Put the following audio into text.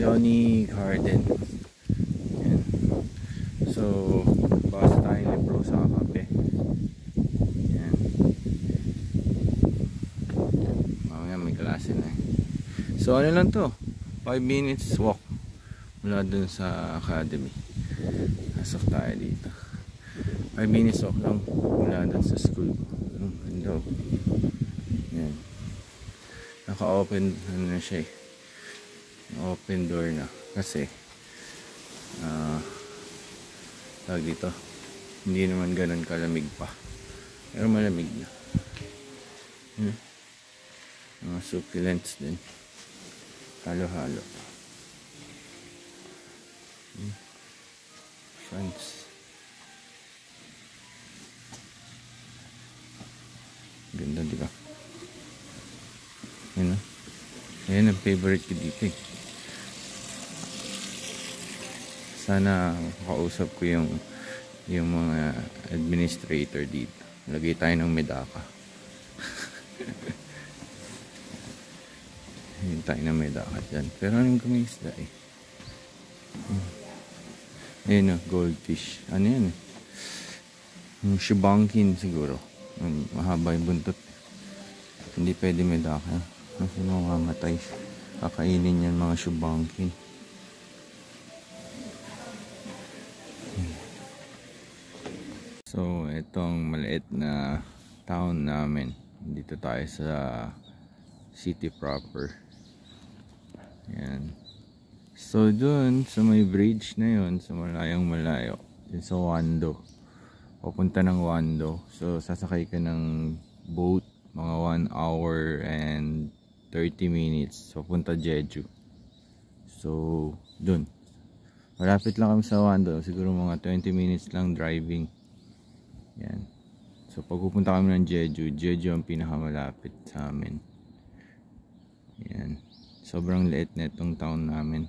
Peony Garden. Yan. So, bus tayo ni bro sa kape. Yan. Mamaya may klase na. So, ano lang to? 5 minutes walk mula dun sa academy. Pasok tayo dito. 5 minutes walk lang mula dun sa school. Hello. Yan. Naka-open ano na siya eh. Open door na kasi tawag dito, hindi naman ganun kalamig pa, pero malamig na. Mga succulents din, halo-halo. France, ganda diba? Yan o, yan ang favorite ko dito eh. Sana makausap ko yung mga administrator dito. Lagay tayo ng medaka. Lagay tayo ng medaka dyan. Pero anong gumisda eh? Ayun o, goldfish. Ano yan eh? Yung shibangkin siguro. Mahaba yung buntot. Hindi pwede medaka. Kasi mamamatay. Kakainin yan mga shibangkin. So, itong maliit na town namin. Dito tayo sa city proper. Yan. So, dun sa may bridge na yun, sa malayong malayo, yun sa Wando. Papunta ng Wando. So, sasakay ka ng boat, mga 1 hour and 30 minutes. So, punta Jeju. So, dun. Malapit lang kami sa Wando. Siguro mga 20 minutes lang driving. Yan. So pag pupunta kami ng Jeju ang pinakamalapit sa amin. Yan. Sobrang liit na itong town namin.